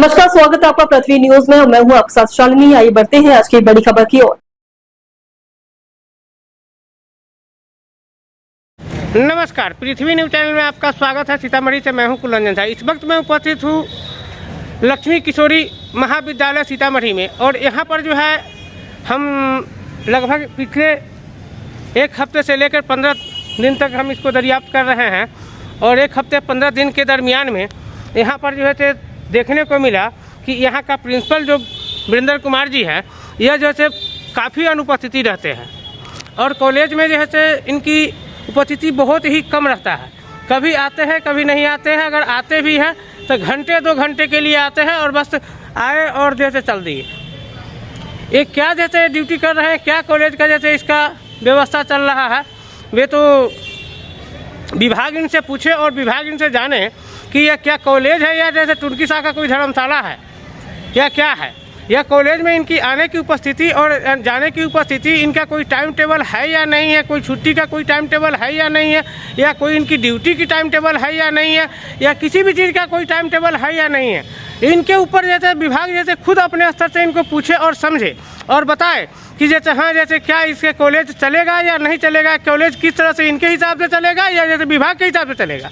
नमस्कार, स्वागत है आपका पृथ्वी न्यूज में। मैं हूं आपके साथ शालिनी। आइए बढ़ते हैं आज की बड़ी खबर की ओर। नमस्कार, पृथ्वी न्यूज चैनल में आपका स्वागत है। सीतामढ़ी से मैं हूं कुलरंजन झा। इस वक्त मैं उपस्थित हूं लक्ष्मी किशोरी महाविद्यालय सीतामढ़ी में, और यहाँ पर जो है हम लगभग पिछले एक हफ्ते से लेकर 15 दिन तक हम इसको दरियाफ्त कर रहे हैं, और एक हफ्ते 15 दिन के दरमियान में यहाँ पर जो है देखने को मिला कि यहाँ का प्रिंसिपल जो वीरेंद्र कुमार जी है, यह जैसे काफ़ी अनुपस्थिति रहते हैं, और कॉलेज में जो है इनकी उपस्थिति बहुत ही कम रहता है। कभी आते हैं, कभी नहीं आते हैं। अगर आते भी हैं तो घंटे 2 घंटे के लिए आते हैं और बस आए और जैसे चल दिए। ये क्या जैसे ड्यूटी कर रहे हैं, क्या कॉलेज का जैसे इसका व्यवस्था चल रहा है, वे तो विभाग इनसे पूछे और विभाग इनसे जाने कि यह क्या कॉलेज है या जैसे टुर्की शाह का कोई धर्मशाला है, क्या है। यह कॉलेज में इनकी आने की उपस्थिति और जाने की उपस्थिति, इनका कोई टाइम टेबल है या नहीं है, कोई छुट्टी का कोई टाइम टेबल है या नहीं है, या कोई इनकी ड्यूटी की टाइम टेबल है या नहीं है, या किसी भी चीज़ का कोई टाइम टेबल है या नहीं है। इनके ऊपर जैसे विभाग जैसे खुद अपने स्तर से इनको पूछे और समझे और बताए कि जैसे हाँ जैसे क्या इसके कॉलेज चलेगा या नहीं चलेगा, कॉलेज किस तरह से इनके हिसाब से चलेगा या जैसे विभाग के हिसाब से चलेगा।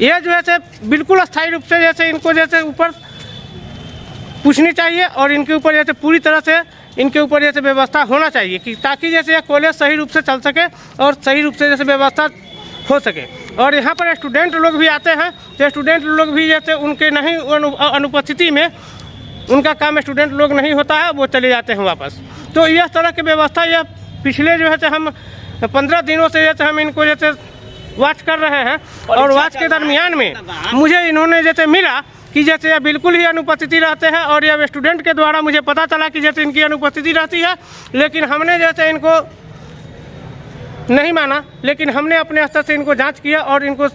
यह जो है बिल्कुल अस्थायी रूप से जैसे इनको जैसे ऊपर पूछनी चाहिए, और इनके ऊपर जैसे पूरी तरह से इनके ऊपर जैसे व्यवस्था होना चाहिए कि ताकि जैसे यह कॉलेज सही रूप से चल सके और सही रूप से जैसे व्यवस्था हो सके। और यहाँ पर स्टूडेंट लोग भी आते हैं, तो स्टूडेंट लोग भी जैसे उनके नहीं अनुपस्थिति में उनका काम स्टूडेंट लोग नहीं होता है, वो चले जाते हैं वापस। तो यह तरह की व्यवस्था यह पिछले जो है हम 15 दिनों से जैसे हम इनको जैसे वॉच कर रहे हैं, और वॉच के दरमियान में मुझे इन्होंने जैसे मिला कि जैसे यह बिल्कुल ही अनुपस्थिति रहते हैं, और यह स्टूडेंट के द्वारा मुझे पता चला कि जैसे इनकी अनुपस्थिति रहती है, लेकिन हमने जैसे इनको नहीं माना, लेकिन हमने अपने स्तर से इनको जांच किया और इनको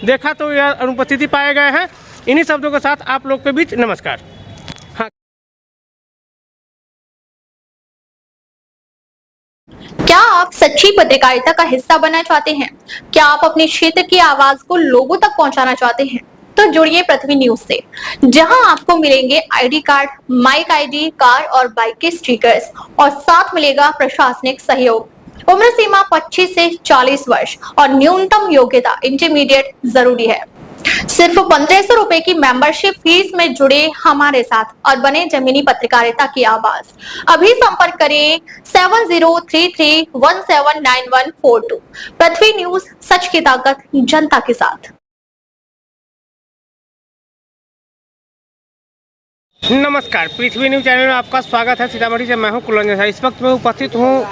देखा तो यह अनुपस्थिति पाए गए हैं। इन्हीं शब्दों के साथ आप लोग के बीच नमस्कार। हाँ, क्या आप सच्ची पत्रकारिता का हिस्सा बनना चाहते हैं? क्या आप अपने क्षेत्र की आवाज को लोगों तक पहुंचाना चाहते हैं? तो जुड़िए पृथ्वी न्यूज से, जहां आपको मिलेंगे ID card, mic ID, car और बाइक के स्टिकर्स, और साथ मिलेगा प्रशासनिक सहयोग। उम्र सीमा 25 से 40 वर्ष और न्यूनतम योग्यता इंटरमीडिएट जरूरी है। सिर्फ 1500 रुपए की मेंबरशिप फीस में जुड़े हमारे साथ और बने जमीनी पत्रकारिता की आवाज। अभी संपर्क करें 7033179142। पृथ्वी न्यूज, सच की ताकत जनता के साथ। नमस्कार, पृथ्वी न्यूज चैनल में आपका स्वागत है। सीतामढ़ी से मैं हूं कुलरंजन झा। इस वक्त मैं उपस्थित हूं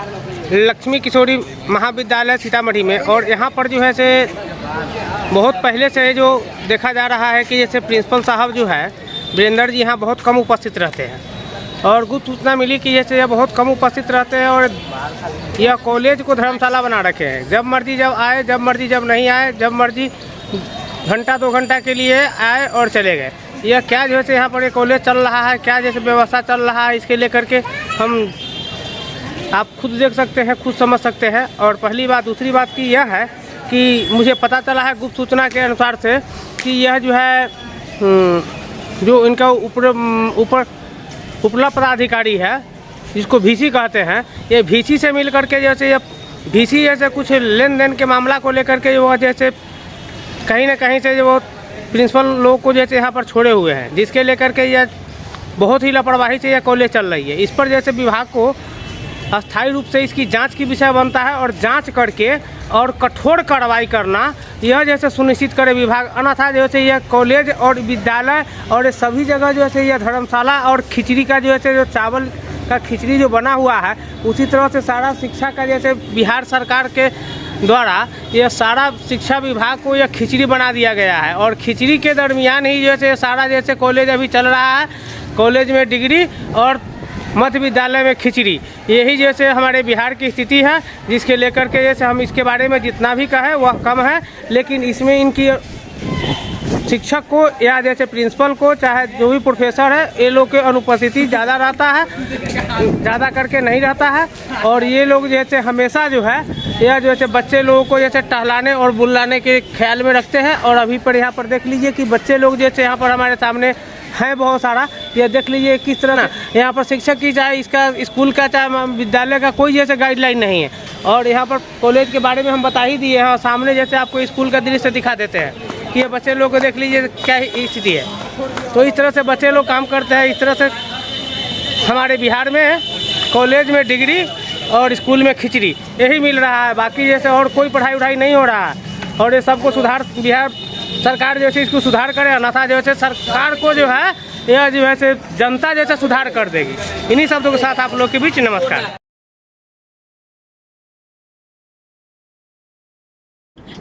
लक्ष्मी किशोरी महाविद्यालय सीतामढ़ी में, और यहाँ पर जो है से बहुत पहले से जो देखा जा रहा है कि जैसे प्रिंसिपल साहब जो है वीरेंद्र जी यहाँ बहुत कम उपस्थित रहते हैं, और गुप्त सूचना मिली कि जैसे यह बहुत कम उपस्थित रहते हैं, और यह कॉलेज को धर्मशाला बना रखे हैं। जब मर्जी जब आए, जब मर्जी जब नहीं आए, जब मर्जी घंटा 2 घंटा के लिए आए और चले गए। यह क्या जो है यहाँ पर एक कॉलेज चल रहा है, क्या जैसे व्यवस्था चल रहा है, इसके लेकर के हम आप खुद देख सकते हैं, खुद समझ सकते हैं। और पहली बात, दूसरी बात की यह है कि मुझे पता चला है गुप्त सूचना के अनुसार से कि यह जो है जो इनका उपला पदाधिकारी है, जिसको VC कहते हैं, ये VC से मिल करके जैसे ये VC जैसे कुछ लेन देन के मामला को लेकर के वो जैसे कहीं ना कहीं से जो वो प्रिंसिपल लोग को जैसे यहाँ पर छोड़े हुए हैं, जिसके लेकर के यह बहुत ही लापरवाही से यह कॉलेज चल रही है। इस पर जैसे विभाग को अस्थायी रूप से इसकी जांच की विषय बनता है, और जांच करके और कठोर कार्रवाई करना यह जैसे सुनिश्चित करे विभाग। अन्यथा जैसे यह कॉलेज और विद्यालय और ये सभी जगह जो है यह धर्मशाला और खिचड़ी का जो है जो चावल का खिचड़ी जो बना हुआ है, उसी तरह से सारा शिक्षा का जैसे बिहार सरकार के द्वारा यह सारा शिक्षा विभाग को यह खिचड़ी बना दिया गया है, और खिचड़ी के दरमियान ही जैसे सारा जैसे कॉलेज अभी चल रहा है। कॉलेज में डिग्री और मध्य विद्यालय में खिचड़ी, यही जैसे हमारे बिहार की स्थिति है, जिसके लेकर के जैसे हम इसके बारे में जितना भी कहें वह कम है। लेकिन इसमें इनकी शिक्षक को या जैसे प्रिंसिपल को, चाहे जो भी प्रोफेसर है, ये लोग के अनुपस्थिति ज़्यादा रहता है, ज़्यादा करके नहीं रहता है। और ये लोग जैसे हमेशा जो है यह जैसे बच्चे लोगों को जैसे टहलाने और बुलाने के ख्याल में रखते हैं। और अभी पर यहाँ पर देख लीजिए कि बच्चे लोग जैसे यहाँ पर हमारे सामने है बहुत सारा। ये देख लीजिए किस तरह यहाँ पर शिक्षक की चाहे इसका स्कूल का चाहे विद्यालय का कोई जैसे गाइडलाइन नहीं है। और यहाँ पर कॉलेज के बारे में हम बता ही दिए हैं और सामने जैसे आपको स्कूल का दृश्य दिखा देते हैं कि ये बच्चे लोग को देख लीजिए क्या स्थिति है। तो इस तरह से बच्चे लोग काम करते हैं। इस तरह से हमारे बिहार में कॉलेज में डिग्री और स्कूल में खिचड़ी यही मिल रहा है। बाकी जैसे और कोई पढ़ाई उढ़ाई नहीं हो रहा है। और ये सबको सुधार बिहार सरकार जैसे इसको सुधार करे, अन्यथा जैसे सरकार को जो है यह जो है जनता जैसे सुधार कर देगी। इन्हीं शब्दों के साथ आप लोग के बीच नमस्कार।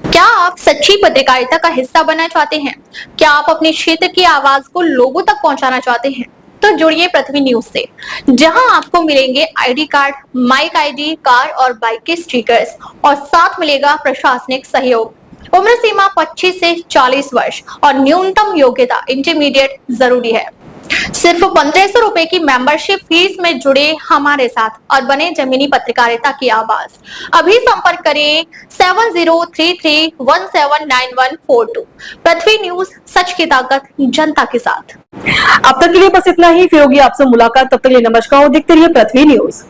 क्या आप सच्ची पत्रकारिता का हिस्सा बनना चाहते हैं? क्या आप अपने क्षेत्र की आवाज को लोगों तक पहुंचाना चाहते हैं? तो जुड़िए पृथ्वी न्यूज से, जहां आपको मिलेंगे ID card, mic ID, car और बाइक के स्टिकर्स और साथ मिलेगा प्रशासनिक सहयोग। उम्र सीमा 25 से 40 वर्ष और न्यूनतम योग्यता इंटरमीडिएट जरूरी है। सिर्फ 1500 रुपए की मेंबरशिप फीस में जुड़े हमारे साथ और बने जमीनी पत्रकारिता की आवाज। अभी संपर्क करें 7033179142। पृथ्वी न्यूज, सच की ताकत जनता के साथ। अब तक के लिए बस इतना ही। फिर होगी आपसे मुलाकात, तब तक के लिए नमस्कार और देखते रहिए पृथ्वी न्यूज।